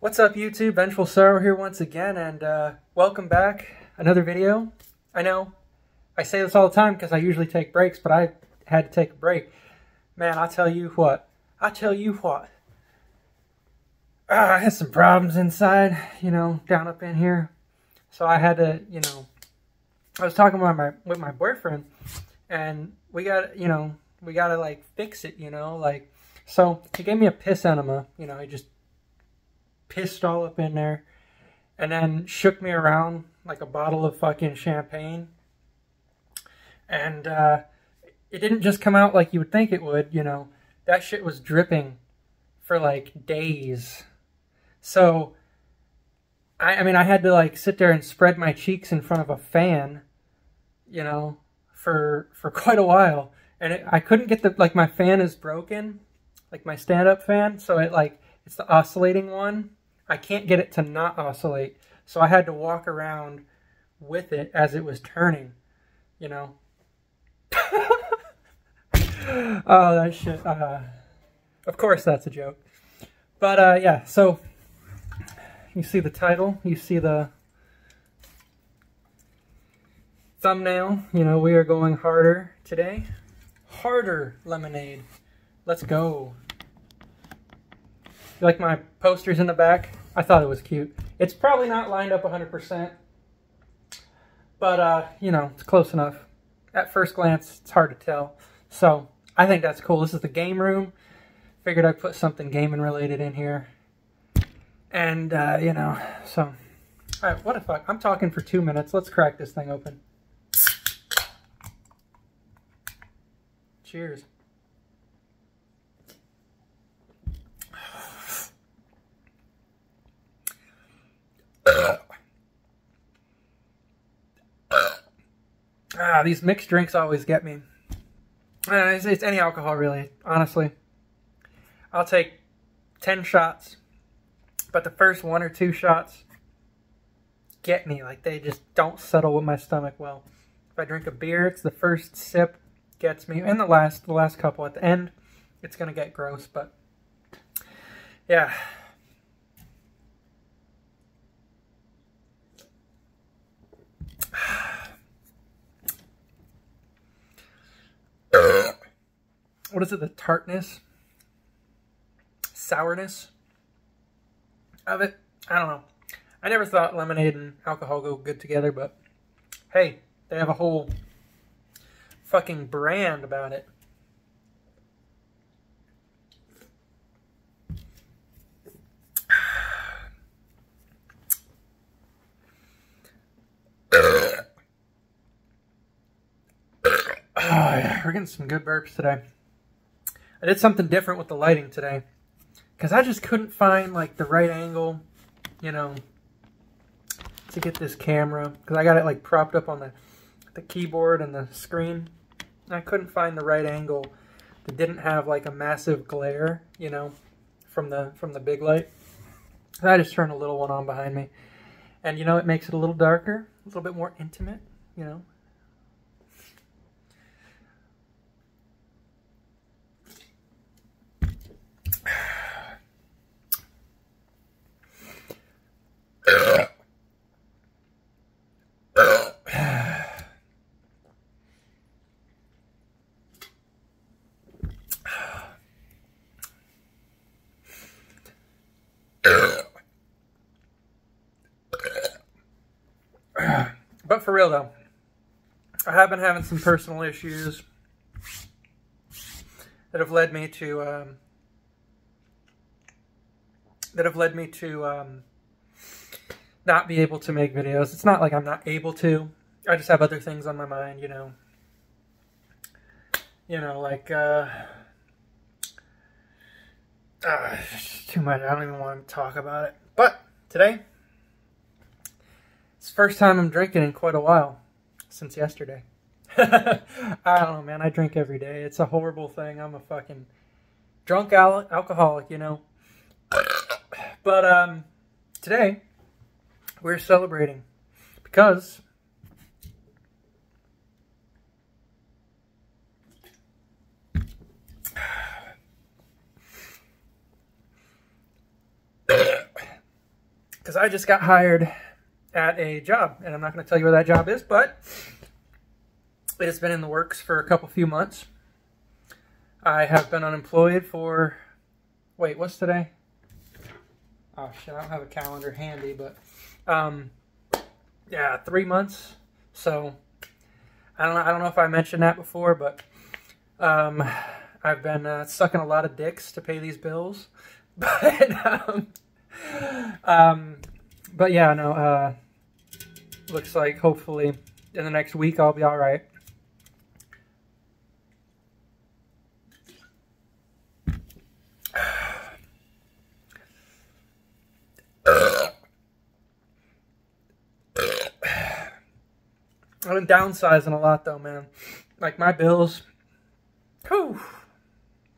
What's up, YouTube? Vengefulsorrow here once again, and welcome back. Another video. I know I say this all the time because I usually take breaks, but I had to take a break. Man, I'll tell you what. I had some problems inside, down up in here. So I had to, I was talking with my boyfriend, and we got to like fix it, so he gave me a piss enema, he just pissed all up in there and then shook me around like a bottle of fucking champagne. And it didn't just come out like you would think it would, that shit was dripping for like days. So I mean I had to like sit there and spread my cheeks in front of a fan, for quite a while. And I couldn't get my fan is broken, like my stand-up fan, so it's the oscillating one. I can't get it to not oscillate, so I had to walk around with it as it was turning, Oh, that shit. Of course that's a joke. But, yeah, so you see the title, you see the thumbnail, we are going harder today. Harder lemonade. Let's go. You like my posters in the back? I thought it was cute. It's probably not lined up 100%, but, it's close enough. At first glance, it's hard to tell. So, I think that's cool. This is the game room. Figured I'd put something gaming related in here. And, so. Alright, what the fuck? I'm talking for 2 minutes. Let's crack this thing open. Cheers. These mixed drinks always get me. It's any alcohol, really, honestly. I'll take 10 shots, but the first 1 or 2 shots get me. Like, they just don't settle with my stomach well. If I drink a beer, it's the first sip gets me, and the last couple. At the end, it's gonna get gross, but yeah. What is it, the tartness, sourness of it? I don't know. I never thought lemonade and alcohol go good together, but hey, they have a whole fucking brand about it. Oh, yeah, we're getting some good burps today. I did something different with the lighting today, because I just couldn't find like the right angle, to get this camera, because I got it like propped up on the keyboard and the screen. And I couldn't find the right angle that didn't have like a massive glare, from the big light. So I just turned a little one on behind me, and it makes it a little darker, a little bit more intimate, But for real though, I have been having some personal issues that have led me to not be able to make videos. It's not like I'm not able to. I just have other things on my mind, like it's too much. I don't even want to talk about it. But today, it's the first time I'm drinking in quite a while, since yesterday. I don't know, man. I drink every day. It's a horrible thing. I'm a fucking drunk alcoholic, But today, we're celebrating because because I just got hired at a job, and I'm not going to tell you where that job is, but it has been in the works for a few months. I have been unemployed for, wait, what's today? Oh shit, I don't have a calendar handy, but yeah, 3 months. So I don't know if I mentioned that before, but I've been sucking a lot of dicks to pay these bills. But but yeah, no, looks like hopefully in the next week I'll be all right. I've been downsizing a lot though, man. Like my bills. Whew.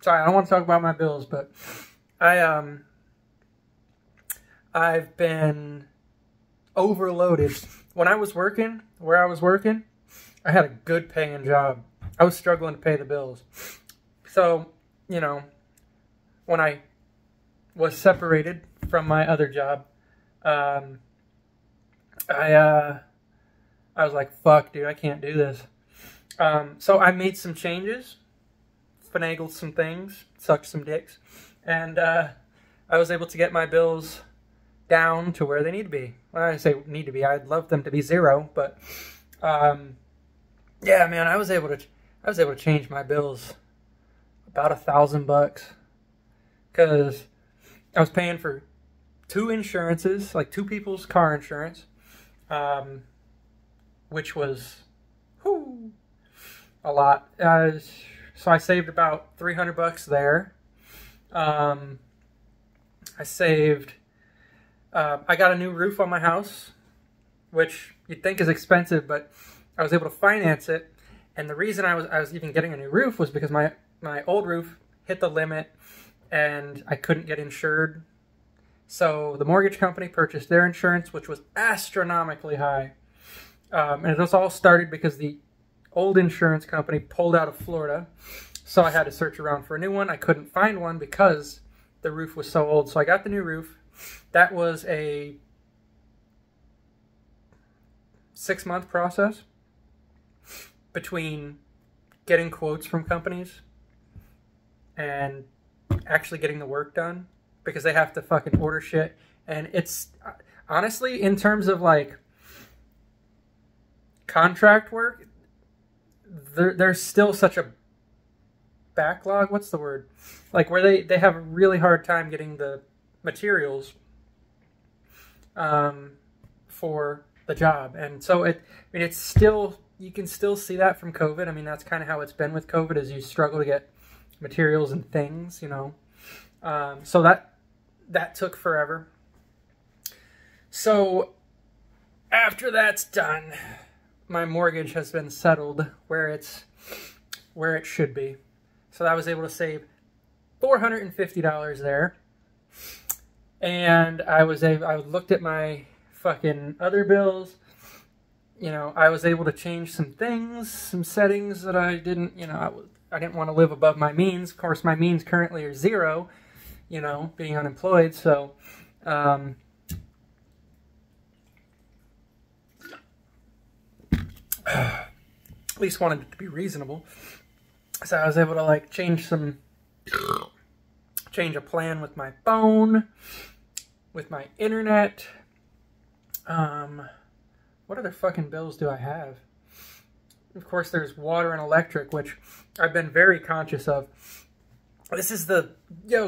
Sorry, I don't want to talk about my bills, but I've been overloaded. When I was working, where I was working, I had a good paying job. I was struggling to pay the bills. So, you know, when I was separated from my other job, I was like, fuck, dude, I can't do this. So I made some changes, finagled some things, sucked some dicks, and I was able to get my bills down to where they need to be. When I say need to be, I'd love them to be zero, but yeah, man, I was able to change my bills about $1,000 because I was paying for 2 insurances, like 2 people's car insurance, which was a lot. So I saved about $300 there. I saved. I got a new roof on my house, which you'd think is expensive, but I was able to finance it. And the reason I was even getting a new roof was because my old roof hit the limit, and I couldn't get insured. So the mortgage company purchased their insurance, which was astronomically high. And it was all started because the old insurance company pulled out of Florida. So I had to search around for a new one. I couldn't find one because the roof was so old. So I got the new roof. That was a 6-month process between getting quotes from companies and actually getting the work done, because they have to fucking order shit. And it's honestly, in terms of like contract work, there's still such a backlog. What's the word? Like where they have a really hard time getting the materials for the job. And so it's still, you can still see that from COVID. I mean, that's kind of how it's been with COVID, is you struggle to get materials and things, you know. So that took forever. So after that's done, my mortgage has been settled where it should be. So I was able to save $450 there. And I looked at my fucking other bills. You know, I was able to change some things, some settings that I didn't, you know, I didn't want to live above my means. Of course, my means currently are zero, you know, being unemployed. So, at least wanted it to be reasonable. So I was able to like change a plan with my phone, with my internet. What other fucking bills do I have? Of course, there's water and electric, which I've been very conscious of. This is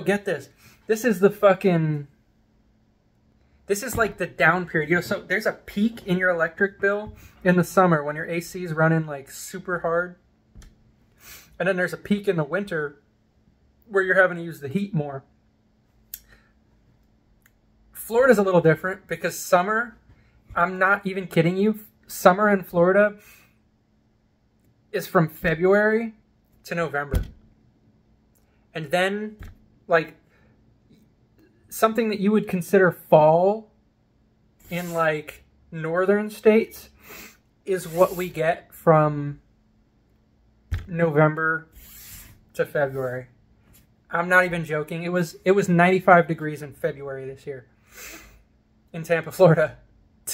get this. This is like the down period. You know, so there's a peak in your electric bill in the summer when your AC is running like super hard. And then there's a peak in the winter where you're having to use the heat more. Florida's a little different because summer, I'm not even kidding you, summer in Florida is from February to November. And then, like, something that you would consider fall in, like, northern states is what we get from November to February. I'm not even joking. It was 95 degrees in February this year. in Tampa, Florida.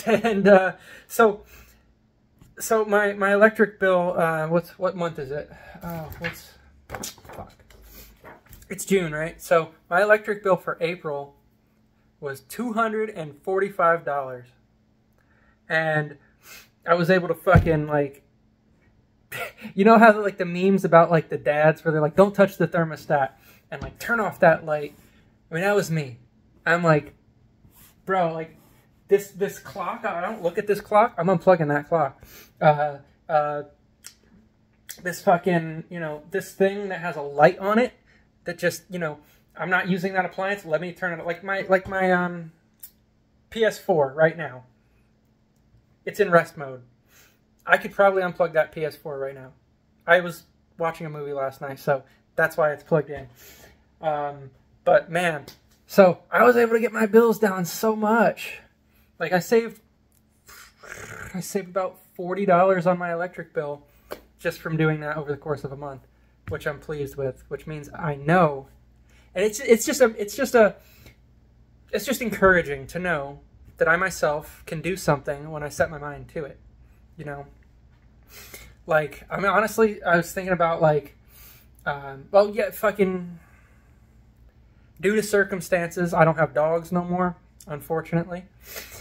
And so my electric bill, what month is it? Oh, fuck. It's June, right? So my electric bill for April was $245. And I was able to fucking, like, you know how, like, the memes about, like, the dads where they're like, don't touch the thermostat and, like, turn off that light. I mean, that was me. I'm like, bro, like, this clock, I don't look at this clock. I'm unplugging that clock. This fucking, you know, this thing that has a light on it that just, you know, I'm not using that appliance. Let me turn it, like my PS4 right now. It's in rest mode. I could probably unplug that PS4 right now. I was watching a movie last night, so that's why it's plugged in. But man, so I was able to get my bills down so much. Like I saved about $40 on my electric bill just from doing that over the course of a month, which I'm pleased with. Which means I know, and it's just encouraging to know that I myself can do something when I set my mind to it. You know, like, I mean, honestly, I was thinking about, like, well, yeah, fucking, due to circumstances, I don't have dogs no more, unfortunately.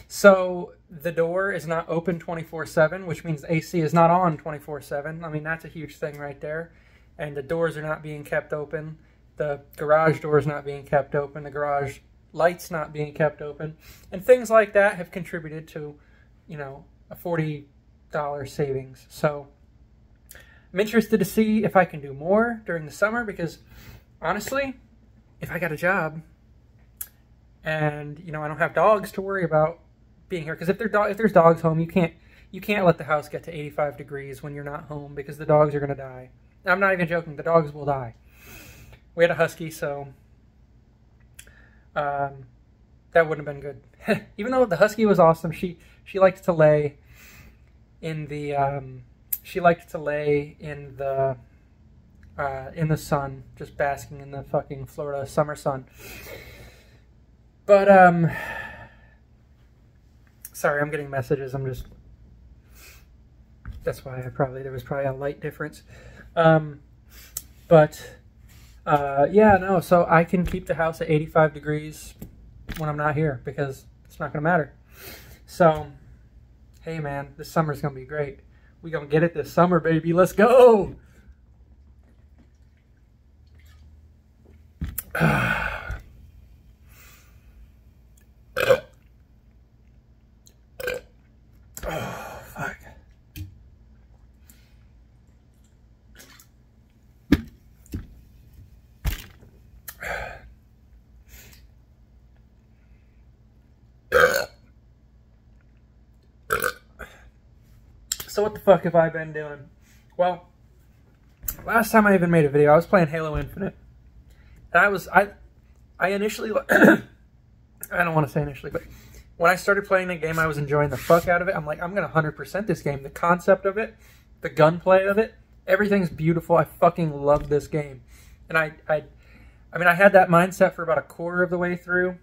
So the door is not open 24/7, which means the AC is not on 24/7. I mean, that's a huge thing right there. And the doors are not being kept open. The garage door is not being kept open. The garage lights not being kept open. And things like that have contributed to, you know, a $40 savings. So I'm interested to see if I can do more during the summer, because honestly, if I got a job and, you know, I don't have dogs to worry about being here, because if there's dogs home, you can't let the house get to 85 degrees when you're not home, because the dogs are going to die. I'm not even joking. The dogs will die. We had a husky, so that wouldn't have been good. Even though the husky was awesome, she liked to lay in the in the sun, just basking in the fucking Florida summer sun. But sorry, I'm getting messages. That's why there was probably a light difference. Yeah, no, so I can keep the house at 85 degrees when I'm not here, because it's not going to matter. So, hey man, this summer's going to be great. We going to get it this summer, baby. Let's go! Oh, fuck. So what the fuck have I been doing? Well, last time I even made a video, I was playing Halo Infinite. And I initially, I don't want to say initially, but when I started playing the game, I was enjoying the fuck out of it. I'm like, I'm going to 100% this game. The concept of it, the gunplay of it, everything's beautiful. I fucking love this game. And I mean, I had that mindset for about a quarter of the way through.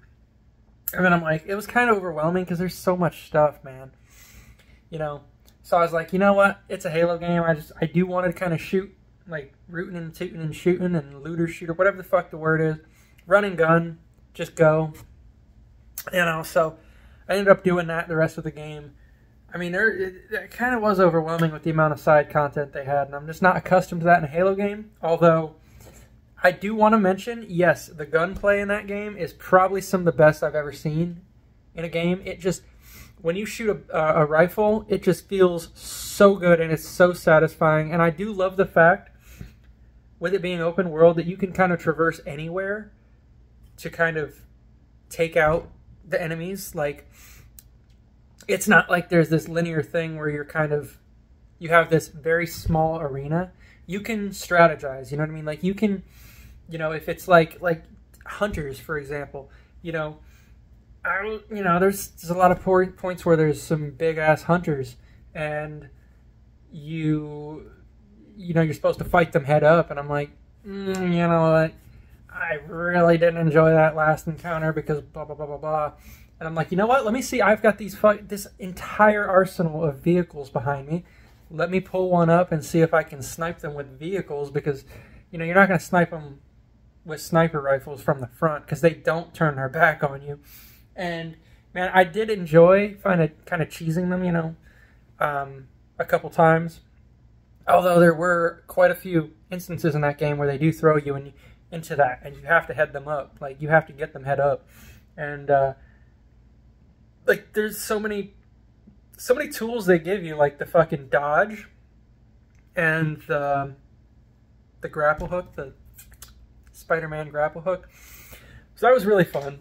And then I'm like, it was kind of overwhelming because there's so much stuff, man. You know? So I was like, you know what? It's a Halo game. I do want to kind of shoot, like rooting and tooting and shooting and looter shooter, whatever the fuck the word is. Run and gun. Just go. You know, so I ended up doing that the rest of the game. I mean, it kind of was overwhelming with the amount of side content they had, and I'm just not accustomed to that in a Halo game. Although, I do want to mention, yes, the gunplay in that game is probably some of the best I've ever seen in a game. It just, when you shoot a rifle, it just feels so good, and it's so satisfying. And I do love the fact, with it being open world, that you can kind of traverse anywhere to kind of take out the enemies. Like, it's not like there's this linear thing where you have this very small arena. You can strategize, you know what I mean? Like, you can, you know, if it's like hunters, for example, you know, there's a lot of points where there's some big ass hunters, and you know, you're supposed to fight them head up, and I'm like, you know what? I really didn't enjoy that last encounter because blah, blah, blah, blah, blah. And I'm like, you know what? Let me see. I've got this entire arsenal of vehicles behind me. Let me pull one up and see if I can snipe them with vehicles because, you know, you're not going to snipe them with sniper rifles from the front because they don't turn their back on you. And, man, I did enjoy kind of cheesing them, you know, a couple times. Although there were quite a few instances in that game where they do throw you into that, and you have to head them up. Like, you have to get them head up. And, like, there's so many tools they give you, like the fucking dodge and the grapple hook, the Spider-Man grapple hook. So that was really fun.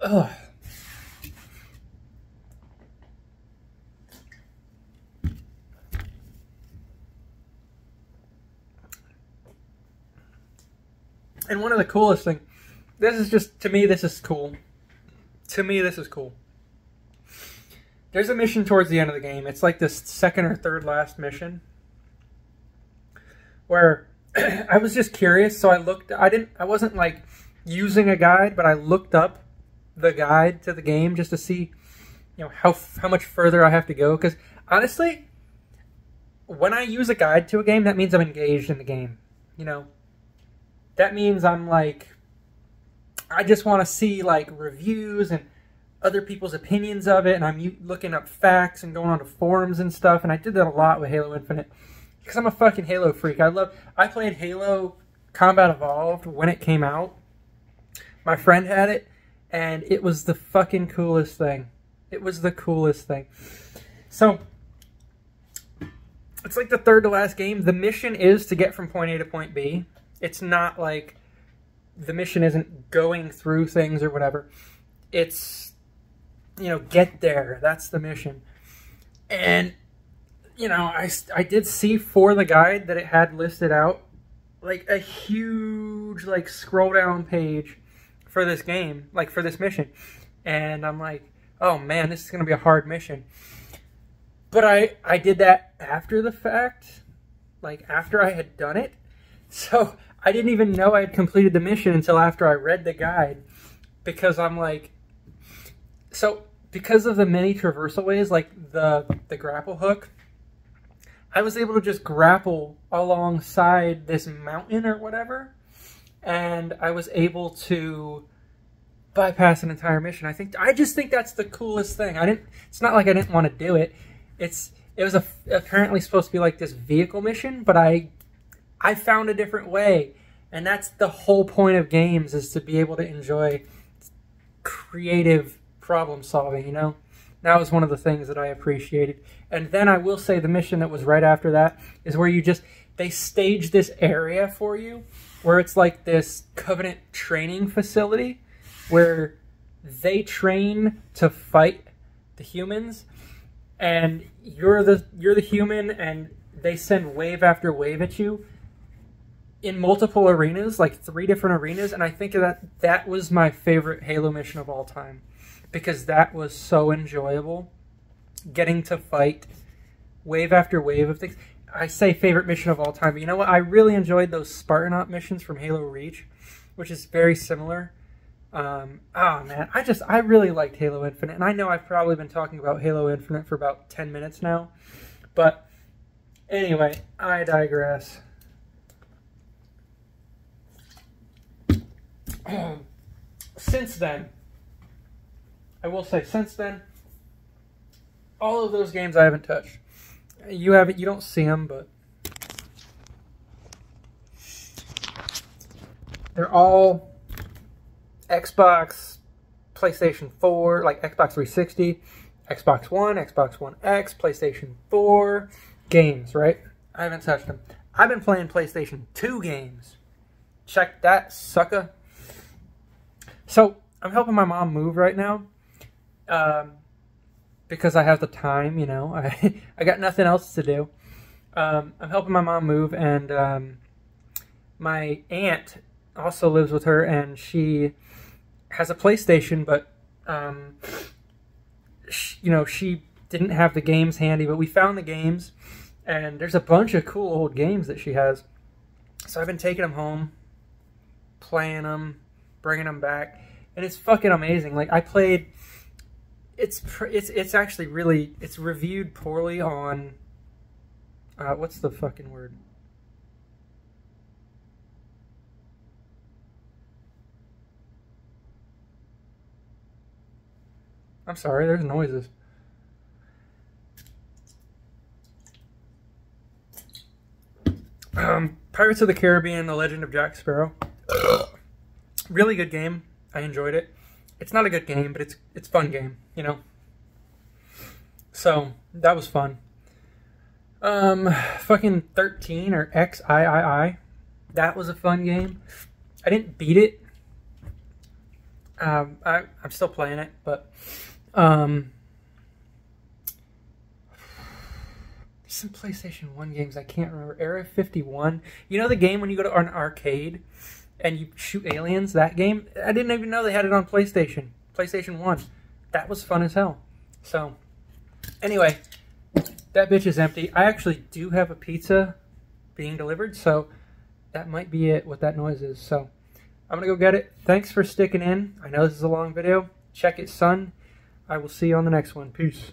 Ugh. And one of the coolest things, this is just, to me, this is cool. To me, this is cool. There's a mission towards the end of the game. It's like this second or third last mission where I was just curious. So I wasn't like using a guide, but I looked up the guide to the game just to see, you know, how much further I have to go. Because honestly, when I use a guide to a game, that means I'm engaged in the game. You know, that means I'm like, I just want to see like reviews and other people's opinions of it, and I'm looking up facts and going on to forums and stuff, and I did that a lot with Halo Infinite because I'm a fucking Halo freak. I played Halo Combat Evolved when it came out. My friend had it, and it was the fucking coolest thing. It was the coolest thing. So it's like the third to last game. The mission is to get from point A to point B. It's not like the mission isn't going through things or whatever. It's, you know, get there. That's the mission. And, you know, I did see for the guide that it had listed out like a huge like scroll down page for this game, like for this mission. And I'm like, oh man, this is going to be a hard mission. But I did that after the fact, like after I had done it. So I didn't even know I had completed the mission until after I read the guide, because I'm like, so because of the many traversal ways, like the grapple hook, I was able to just grapple alongside this mountain or whatever, and I was able to bypass an entire mission. I just think that's the coolest thing. It's not like I didn't want to do it. It was apparently supposed to be like this vehicle mission, but I found a different way. And that's the whole point of games, is to be able to enjoy creative problem solving, you know? That was one of the things that I appreciated. And then I will say the mission that was right after that is where they stage this area for you where it's like this Covenant training facility where they train to fight the humans, and you're the human, and they send wave after wave at you in multiple arenas, like 3 different arenas, and I think that was my favorite Halo mission of all time, because that was so enjoyable, getting to fight wave after wave of things. I say favorite mission of all time, but you know what? I really enjoyed those Spartanopt missions from Halo Reach, which is very similar. Oh man, I really liked Halo Infinite, and I know I've probably been talking about Halo Infinite for about 10 minutes now, but anyway, I digress. Since then, I will say, since then, all of those games I haven't touched. You don't see them, but they're all Xbox, PlayStation 4, like Xbox 360, Xbox One, Xbox One X, PlayStation 4 games, right? I haven't touched them. I've been playing PlayStation 2 games. Check that, sucker. So, I'm helping my mom move right now, because I have the time, you know. I got nothing else to do. I'm helping my mom move, and my aunt also lives with her, and she has a PlayStation, but, you know, she didn't have the games handy, but we found the games, And there's a bunch of cool old games that she has. So I've been taking them home, playing them, bringing them back, and it's fucking amazing. Like I played, it's actually really, it's reviewed poorly on, what's the fucking word? I'm sorry, there's noises. Pirates of the Caribbean, The Legend of Jack Sparrow. Really good game. I enjoyed it. It's not a good game, but it's fun game, you know. So, that was fun. Fucking 13 or XIII. That was a fun game. I didn't beat it. I'm still playing it, but some PlayStation 1 games I can't remember. Area 51. You know the game when you go to an arcade and you shoot aliens? That game? I didn't even know they had it on PlayStation. PlayStation 1. That was fun as hell. So, anyway, that bitch is empty. I actually do have a pizza being delivered, so that might be it, what that noise is. So, I'm going to go get it. Thanks for sticking in. I know this is a long video. Check it, son. I will see you on the next one. Peace.